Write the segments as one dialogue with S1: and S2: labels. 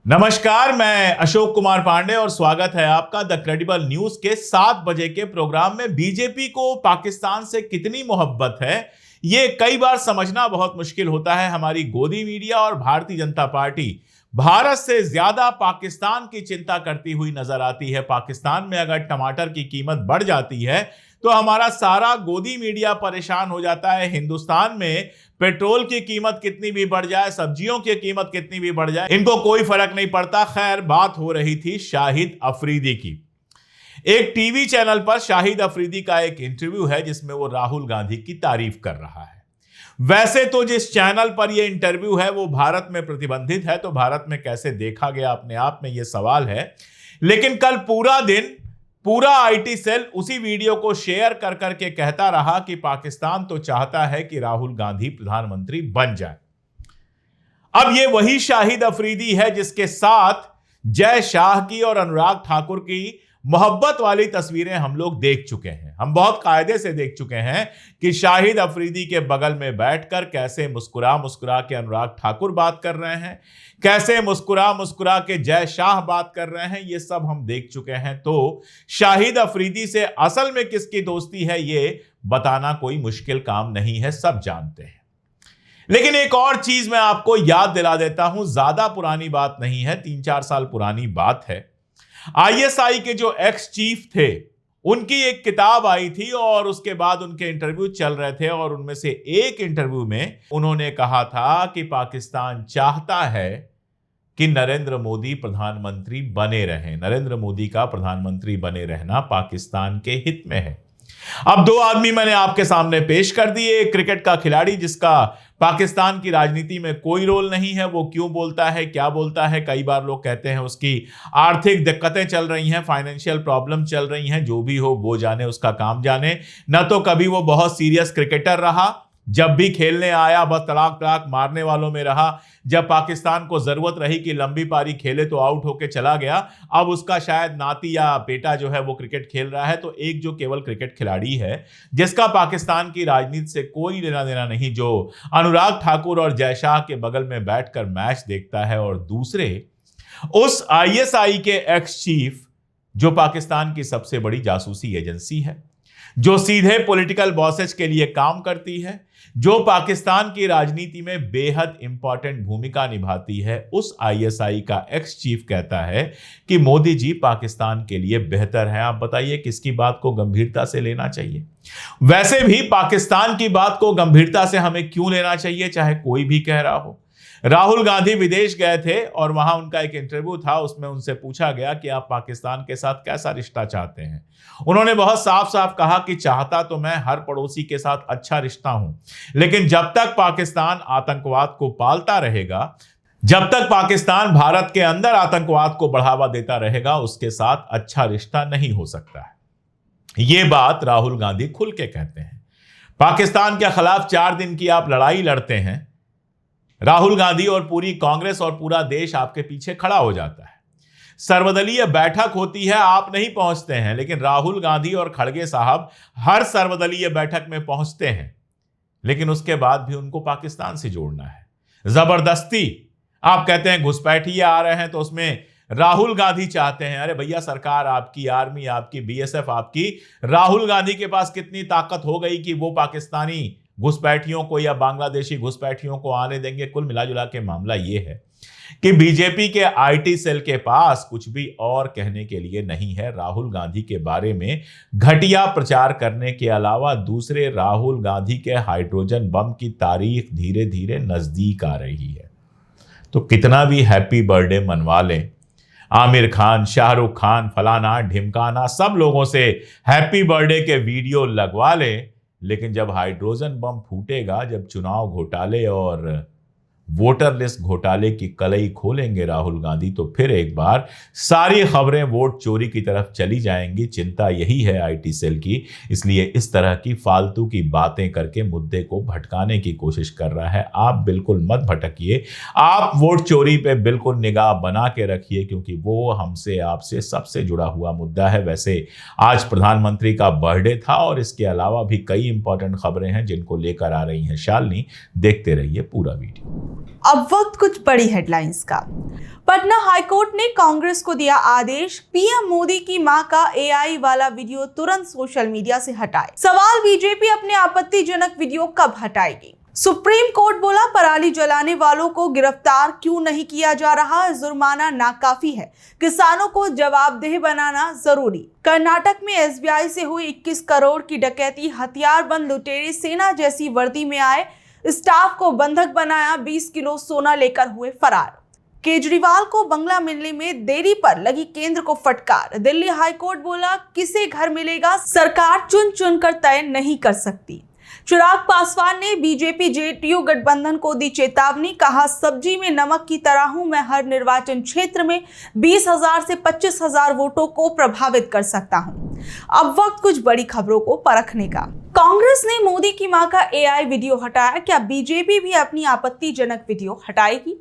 S1: नमस्कार, मैं अशोक कुमार पांडे और स्वागत है आपका द क्रेडिबल न्यूज के 7 बजे के प्रोग्राम में। बीजेपी को पाकिस्तान से कितनी मोहब्बत है, ये कई बार समझना बहुत मुश्किल होता है। हमारी गोदी मीडिया और भारतीय जनता पार्टी भारत से ज्यादा पाकिस्तान की चिंता करती हुई नजर आती है। पाकिस्तान में अगर टमाटर की कीमत बढ़ जाती है तो हमारा सारा गोदी मीडिया परेशान हो जाता है। हिंदुस्तान में पेट्रोल की कीमत कितनी भी बढ़ जाए, सब्जियों की कीमत कितनी भी बढ़ जाए, इनको कोई फर्क नहीं पड़ता। खैर, बात हो रही थी शाहिद अफरीदी की। एक टीवी चैनल पर शाहिद अफरीदी का एक इंटरव्यू है जिसमें वो राहुल गांधी की तारीफ कर रहा है। वैसे तो जिस चैनल पर यह इंटरव्यू है वो भारत में प्रतिबंधित है, तो भारत में कैसे देखा गया अपने आप में यह सवाल है। लेकिन कल पूरा दिन पूरा आईटी सेल उसी वीडियो को शेयर कर करके कहता रहा कि पाकिस्तान तो चाहता है कि राहुल गांधी प्रधानमंत्री बन जाए। अब ये वही शाहिद अफरीदी है जिसके साथ जय शाह की और अनुराग ठाकुर की मोहब्बत वाली तस्वीरें हम लोग देख चुके हैं। हम बहुत कायदे से देख चुके हैं कि शाहिद अफरीदी के बगल में बैठकर कैसे मुस्कुरा मुस्कुरा के अनुराग ठाकुर बात कर रहे हैं, कैसे मुस्कुरा मुस्कुरा के जय शाह बात कर रहे हैं, ये सब हम देख चुके हैं। तो शाहिद अफरीदी से असल में किसकी दोस्ती है ये बताना कोई मुश्किल काम नहीं है, सब जानते हैं। लेकिन एक और चीज मैं आपको याद दिला देता हूं, ज्यादा पुरानी बात नहीं है, 3-4 साल पुरानी बात है। आईएसआई के जो एक्स चीफ थे उनकी एक किताब आई थी और उसके बाद उनके इंटरव्यू चल रहे थे और उनमें से एक इंटरव्यू में उन्होंने कहा था कि पाकिस्तान चाहता है कि नरेंद्र मोदी प्रधानमंत्री बने रहें। नरेंद्र मोदी का प्रधानमंत्री बने रहना पाकिस्तान के हित में है। अब दो आदमी मैंने आपके सामने पेश कर दिए। एक क्रिकेट का खिलाड़ी जिसका पाकिस्तान की राजनीति में कोई रोल नहीं है, वो क्यों बोलता है, क्या बोलता है। कई बार लोग कहते हैं उसकी आर्थिक दिक्कतें चल रही हैं, फाइनेंशियल प्रॉब्लम चल रही हैं। जो भी हो वो जाने, उसका काम जाने। न तो कभी वो बहुत सीरियस क्रिकेटर रहा, जब भी खेलने आया बस तड़ाक तड़ाक मारने वालों में रहा। जब पाकिस्तान को जरूरत रही कि लंबी पारी खेले तो आउट होके चला गया। अब उसका शायद नाती या बेटा जो है वो क्रिकेट खेल रहा है। तो एक जो केवल क्रिकेट खिलाड़ी है जिसका पाकिस्तान की राजनीति से कोई लेना देना नहीं, जो अनुराग ठाकुर और जय शाह के बगल में बैठकर मैच देखता है, और दूसरे उस आईएसआई के एक्स चीफ जो पाकिस्तान की सबसे बड़ी जासूसी एजेंसी है, जो सीधे पॉलिटिकल बॉसेज के लिए काम करती है, जो पाकिस्तान की राजनीति में बेहद इंपॉर्टेंट भूमिका निभाती है। उस आईएसआई का एक्स चीफ कहता है कि मोदी जी पाकिस्तान के लिए बेहतर है। आप बताइए किसकी बात को गंभीरता से लेना चाहिए। वैसे भी पाकिस्तान की बात को गंभीरता से हमें क्यों लेना चाहिए, चाहे कोई भी कह रहा हो। राहुल गांधी विदेश गए थे और वहां उनका एक इंटरव्यू था, उसमें उनसे पूछा गया कि आप पाकिस्तान के साथ कैसा रिश्ता चाहते हैं। उन्होंने बहुत साफ साफ कहा कि चाहता तो मैं हर पड़ोसी के साथ अच्छा रिश्ता हूं, लेकिन जब तक पाकिस्तान आतंकवाद को पालता रहेगा, जब तक पाकिस्तान भारत के अंदर आतंकवाद को बढ़ावा देता रहेगा, उसके साथ अच्छा रिश्ता नहीं हो सकता है। यह बात राहुल गांधी खुल के कहते हैं। पाकिस्तान के खिलाफ 4 दिन की आप लड़ाई लड़ते हैं, राहुल गांधी और पूरी कांग्रेस और पूरा देश आपके पीछे खड़ा हो जाता है। सर्वदलीय बैठक होती है, आप नहीं पहुंचते हैं, लेकिन राहुल गांधी और खड़गे साहब हर सर्वदलीय बैठक में पहुंचते हैं। लेकिन उसके बाद भी उनको पाकिस्तान से जोड़ना है जबरदस्ती। आप कहते हैं घुसपैठिए आ रहे हैं, तो उसमें राहुल गांधी चाहते हैं, अरे भैया सरकार आपकी, आर्मी आपकी, बीएसएफ आपकी, राहुल गांधी के पास कितनी ताकत हो गई कि वो पाकिस्तानी घुसपैठियों को या बांग्लादेशी घुसपैठियों को आने देंगे। कुल मिलाजुला के मामला यह है कि बीजेपी के आईटी सेल के पास कुछ भी और कहने के लिए नहीं है। राहुल गांधी के बारे में घटिया प्रचार करने के अलावा दूसरे राहुल गांधी के हाइड्रोजन बम की तारीख धीरे धीरे नजदीक आ रही है। तो कितना भी हैप्पी बर्थडे मनवा लें, आमिर खान, शाहरुख खान, फलाना ढिमकाना, सब लोगों से हैप्पी बर्थडे के वीडियो लगवा लें, लेकिन जब हाइड्रोजन बम फूटेगा, जब चुनाव घोटाले और वोटर लिस्ट घोटाले की कलई खोलेंगे राहुल गांधी, तो फिर एक बार सारी खबरें वोट चोरी की तरफ चली जाएंगी। चिंता यही है आईटी सेल की, इसलिए इस तरह की फालतू की बातें करके मुद्दे को भटकाने की कोशिश कर रहा है। आप बिल्कुल मत भटकिए, आप वोट चोरी पे बिल्कुल निगाह बना के रखिए, क्योंकि वो हमसे आपसे सबसे जुड़ा हुआ मुद्दा है। वैसे आज प्रधानमंत्री का बर्थडे था और इसके अलावा भी कई इंपॉर्टेंट खबरें हैं जिनको लेकर आ रही हैं शालिनी। देखते रहिए पूरा वीडियो।
S2: अब वक्त कुछ बड़ी हेडलाइंस का। पटना हाईकोर्ट ने कांग्रेस को दिया आदेश, पीएम मोदी की मां का एआई वाला वीडियो तुरंत सोशल मीडिया से हटाए। सवाल, बीजेपी अपने आपत्तिजनक वीडियो कब हटाएगी? सुप्रीम कोर्ट बोला, पराली जलाने वालों को गिरफ्तार क्यों नहीं किया जा रहा? जुर्माना नाकाफी है, किसानों को जवाबदेह बनाना जरूरी। कर्नाटक में एसबीआई से हुई 21 करोड़ की डकैती, हथियारबंद लुटेरे सेना जैसी वर्दी में आए, स्टाफ को बंधक बनाया, 20 किलो सोना लेकर हुए फरार। केजरीवाल को बंगला मिलने में देरी पर लगी केंद्र को फटकार। दिल्ली हाईकोर्ट बोला, किसे घर मिलेगा सरकार चुन चुन कर तय नहीं कर सकती। चिराग पासवान ने बीजेपी जेडीयू गठबंधन को दी चेतावनी, कहा सब्जी में नमक की तरह हूं मैं, हर निर्वाचन क्षेत्र में 20,000 से 25,000 वोटों को प्रभावित कर सकता हूं। अब वक्त कुछ बड़ी खबरों को परखने का। कांग्रेस ने मोदी की मां का एआई वीडियो हटाया, क्या बीजेपी भी अपनी आपत्तिजनक वीडियो हटाएगी?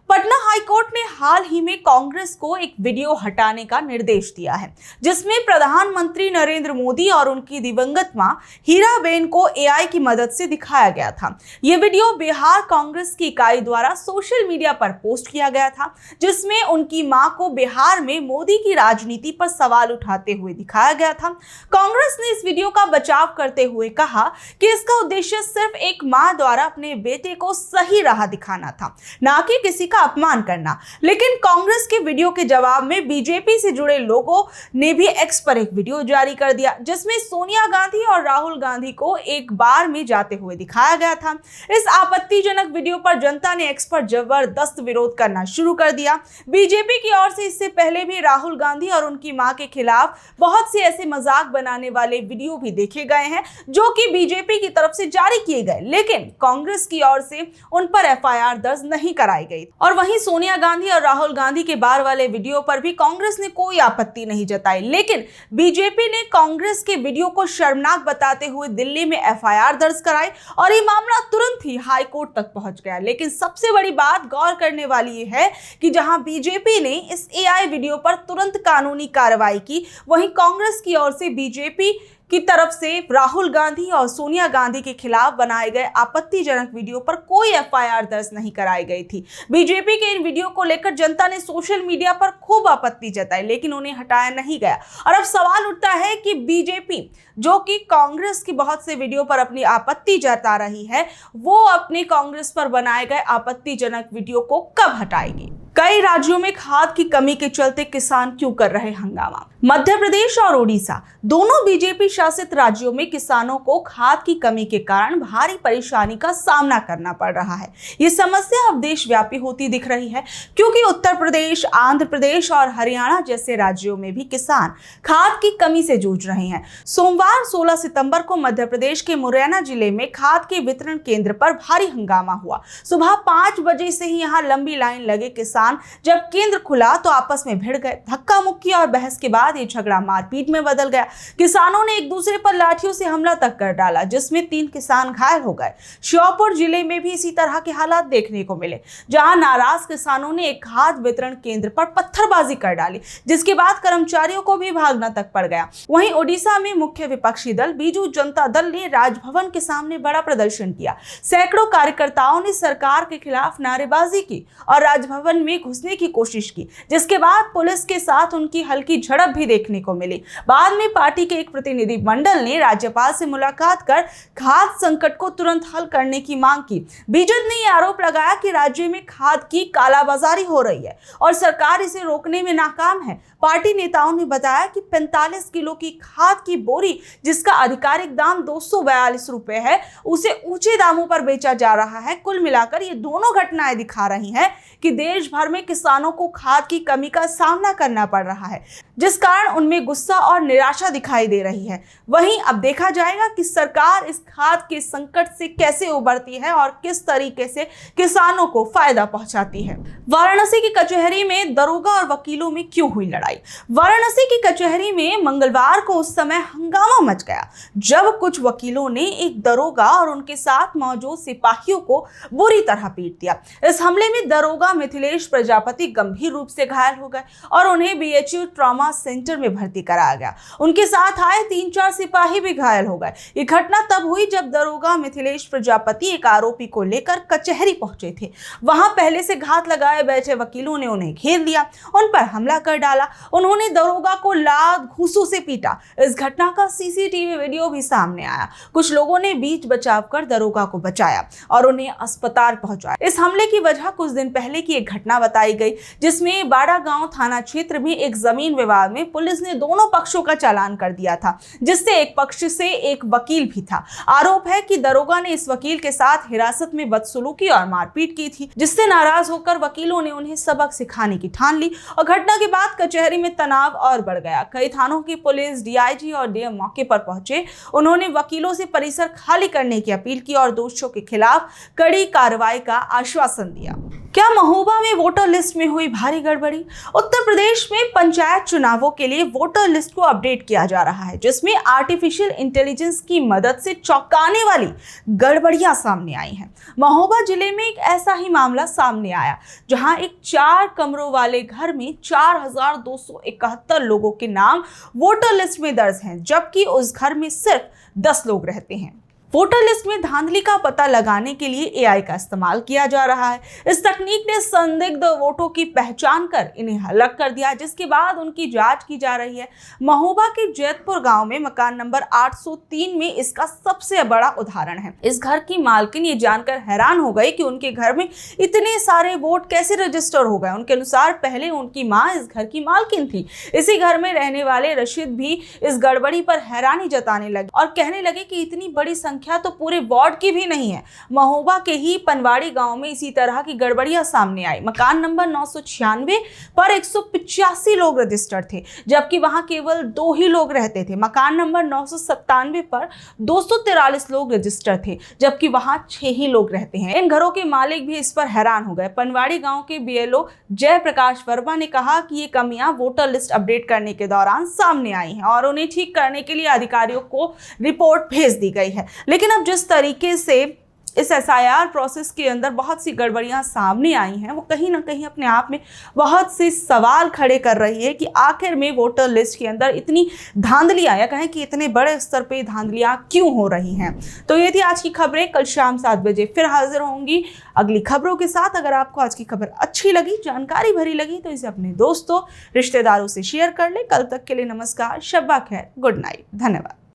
S2: पटना हाईकोर्ट ने हाल ही में कांग्रेस को एक वीडियो हटाने का निर्देश दिया है, जिसमें प्रधानमंत्री नरेंद्र मोदी और उनकी दिवंगत मां हीराबेन को एआई की मदद से दिखाया गया था। यह वीडियो बिहार कांग्रेस की इकाई द्वारा सोशल मीडिया पर पोस्ट किया गया था, जिसमें उनकी मां को बिहार में मोदी की राजनीति पर सवाल उठाते हुए दिखाया गया था। कांग्रेस ने इस वीडियो का बचाव करते हुए कहा कि इसका उद्देश्य सिर्फ एक मां द्वारा अपने बेटे को सही राह दिखाना था, ना कि किसी अपमान करना। लेकिन कांग्रेस के वीडियो के जवाब में बीजेपी से जुड़े लोगों ने भी एक्स पर एक वीडियो जारी कर दिया, जिसमें सोनिया गांधी और राहुल गांधी को एक बार में जाते हुए दिखाया गया था। इस आपत्तिजनक वीडियो पर जनता ने एक्स पर जबरदस्त विरोध करना शुरू कर दिया। बीजेपी की ओर से इससे पहले भी राहुल गांधी और उनकी मां के खिलाफ बहुत से ऐसे मजाक बनाने वाले वीडियो भी देखे गए हैं, जो कि बीजेपी की तरफ से जारी किए गए, लेकिन कांग्रेस की ओर से उन पर एफआईआर दर्ज नहीं कराई गई। और वहीं सोनिया गांधी और राहुल गांधी के बार वाले वीडियो पर भी कांग्रेस ने कोई आपत्ति नहीं जताई, लेकिन बीजेपी ने कांग्रेस के वीडियो को शर्मनाक बताते हुए दिल्ली में एफआईआर दर्ज कराई और ये मामला तुरंत ही हाई कोर्ट तक पहुंच गया। लेकिन सबसे बड़ी बात गौर करने वाली ये है कि जहां बीजेपी ने इस एआई वीडियो पर तुरंत कानूनी कार्रवाई की, वहीं कांग्रेस की ओर से बीजेपी की तरफ से राहुल गांधी और सोनिया गांधी के खिलाफ बनाए गए आपत्तिजनक वीडियो पर कोई एफआईआर दर्ज नहीं कराई गई थी। बीजेपी के इन वीडियो को लेकर जनता ने सोशल मीडिया पर खूब आपत्ति जताई, लेकिन उन्हें हटाया नहीं गया। और अब सवाल उठता है कि बीजेपी, जो कि कांग्रेस की बहुत से वीडियो पर अपनी आपत्ति जता रही है, वो अपने कांग्रेस पर बनाए गए आपत्तिजनक वीडियो को कब हटाएगी? कई राज्यों में खाद की कमी के चलते किसान क्यों कर रहे हंगामा? मध्य प्रदेश और ओडिशा दोनों बीजेपी शासित राज्यों में किसानों को खाद की कमी के कारण भारी परेशानी का सामना करना पड़ रहा है। ये समस्या अब देशव्यापी होती दिख रही है, क्योंकि उत्तर प्रदेश, आंध्र प्रदेश और हरियाणा जैसे राज्यों में भी किसान खाद की कमी से जूझ रहे हैं। सोमवार 16 सितंबर को मध्य प्रदेश के मुरैना जिले में खाद के वितरण केंद्र पर भारी हंगामा हुआ। सुबह 5 बजे से ही यहाँ लंबी लाइन लगे किसान जब केंद्र खुला तो आपस में भिड़ गए। धक्का मुक्की और बहस के बाद ये झगड़ा मारपीट में बदल गया। किसानों ने एक दूसरे पर लाठियों से हमला तक कर डाला, जिसमें 3 किसान घायल हो गए। श्योपुर जिले में भी इसी तरह के हालात देखने को मिले, जहां नाराज किसानों ने एक खाद वितरण केंद्र पर पत्थरबाजी कर डाली, जिसके बाद कर्मचारियों को भी भागना तक पड़ गया। वहीं ओडिशा में मुख्य विपक्षी दल बीजू जनता दल ने राजभवन के सामने बड़ा प्रदर्शन किया। सैकड़ों कार्यकर्ताओं ने सरकार के खिलाफ नारेबाजी की और राजभवन में घुसने की कोशिश की, जिसके बाद पुलिस के साथ उनकी हल्की झड़प भी देखने को मिली। बाद में पार्टी के एक प्रतिनिधि मंडल ने राज्यपाल से मुलाकात कर खाद संकट को तुरंत हल करने की मांग की। बीजेपी ने आरोप लगाया कि राज्य में खाद की कालाबाजारी हो रही है और सरकार इसे रोकने में नाकाम है। पार्टी नेताओं ने बताया कि 45 किलो की खाद की बोरी, जिसका आधिकारिक दाम 242 रुपए है, उसे ऊंचे दामों पर बेचा जा रहा है। कुल मिलाकर ये दोनों घटनाएं दिखा रही हैं कि देश भर में किसानों को खाद की कमी का सामना करना पड़ रहा है, जिस कारण उनमें गुस्सा और निराशा दिखाई दे रही है। वहीं अब देखा जाएगा कि सरकार इस खाद के संकट से कैसे उबरती है और किस तरीके से किसानों को फायदा पहुंचाती है। वाराणसी की कचहरी में दरोगा और वकीलों में क्यों हुई लड़ाई? वाराणसी की कचहरी में मंगलवार को उस समय हंगामा मच गया जब कुछ वकीलों ने एक दरोगा और उनके साथ मौजूद सिपाहियों को बुरी तरह पीट दिया। इस हमले में दरोगा मिथिलेश प्रजापति गंभीर रूप से घायल हो गए और उन्हें बीएचयू ट्रॉमा सेंटर में भर्ती कराया गया। उनके साथ आए 3-4 सिपाही भी घायल हो गए। ये घटना तब हुई जब दरोगा मिथिलेश प्रजापति एक आरोपी को लेकर कचहरी पहुंचे थे। वहां पहले से घात लगाए बैठे वकीलों ने उन्हें घेर लिया, उन पर हमला कर डाला। उन्होंने दरोगा को लात घूंसों से पीटा। इस घटना का सीसीटीवी वीडियो भी सामने आया। कुछ लोगों ने बीच बचाव कर दरोगा को बचाया और उन्हें अस्पताल पहुंचाया। इस हमले की वजह कुछ दिन पहले की एक घटना बताई गई, जिसमें बाड़ागांव थाना क्षेत्र में एक जमीन विवाद में पुलिस ने दोनों पक्षों का चालान कर दिया था, जिससे एक पक्ष से एक वकील भी था। आरोप है कि दरोगा ने इस वकील के साथ हिरासत में बदसलूकी और मारपीट की थी, जिससे नाराज होकर वकीलों ने उन्हें सबक सिखाने की ठान ली और घटना के बाद कचहरी में तनाव और बढ़ गया। कई थानों की पुलिस, डीआईजी और डीएम मौके पर पहुंचे। उन्होंने वकीलों से परिसर खाली करने की अपील की और दोषियों के खिलाफ कड़ी कार्रवाई का आश्वासन दिया। क्या महोबा में वोटर लिस्ट में हुई भारी गड़बड़ी? उत्तर प्रदेश में पंचायत चुनावों के लिए वोटर लिस्ट को अपडेट किया जा रहा है, जिसमें आर्टिफिशियल इंटेलिजेंस की मदद से चौंकाने वाली गड़बड़ियां सामने आई हैं। महोबा जिले में एक ऐसा ही मामला सामने आया, जहां एक 4 कमरों वाले घर में 4271 लोगों के नाम वोटर लिस्ट में दर्ज हैं, जबकि उस घर में सिर्फ 10 लोग रहते हैं। वोटर लिस्ट में धांधली का पता लगाने के लिए एआई का इस्तेमाल किया जा रहा है। इस तकनीक ने संदिग्ध वोटों की पहचान कर इन्हें अलग कर दिया, जिसके बाद उनकी जांच की जा रही है। महोबा के जैतपुर गांव में मकान नंबर 803 में इसका सबसे बड़ा उदाहरण है। इस घर की मालकिन ये जानकर हैरान हो गई कि उनके घर में इतने सारे वोट कैसे रजिस्टर हो गए। उनके अनुसार पहले उनकी माँ इस घर की मालकिन थी। इसी घर में रहने वाले रशीद भी इस गड़बड़ी पर हैरानी जताने लगे और कहने लगे कि इतनी बड़ी संख्या तो पूरे वार्ड की भी नहीं है। महोबा के ही पनवाड़ी गांव में इसी तरह की गड़बड़ियां सामने आई। मकान नंबर 996 पर 185 लोग रजिस्टर्ड थे, जबकि वहां केवल 2 ही लोग रहते थे। मकान नंबर 997 पर 243 लोग रजिस्टर्ड थे, जबकि वहां 6 ही लोग रहते हैं। इन घरों के मालिक भी इस पर हैरान हो गए। पनवाड़ी गांव के बीएलओ जयप्रकाश वर्मा ने कहा कि ये कमियां वोटर लिस्ट अपडेट करने के दौरान सामने आई हैं और उन्हें ठीक करने के लिए अधिकारियों को रिपोर्ट भेज दी गई है। लेकिन अब जिस तरीके से इस एसआईआर प्रोसेस के अंदर बहुत सी गड़बड़ियां सामने आई हैं, वो कहीं ना कहीं अपने आप में बहुत से सवाल खड़े कर रही है कि आखिर में वोटर लिस्ट के अंदर इतनी धांधलियां, या कहें कि इतने बड़े स्तर पे धांधलियां क्यों हो रही हैं। तो ये थी आज की खबरें। कल शाम 7 बजे फिर हाजिर होंगी अगली खबरों के साथ। अगर आपको आज की खबर अच्छी लगी, जानकारी भरी लगी, तो इसे अपने दोस्तों, रिश्तेदारों से शेयर कर ले। कल तक के लिए नमस्कार, शब्बा खैर, गुड नाइट, धन्यवाद।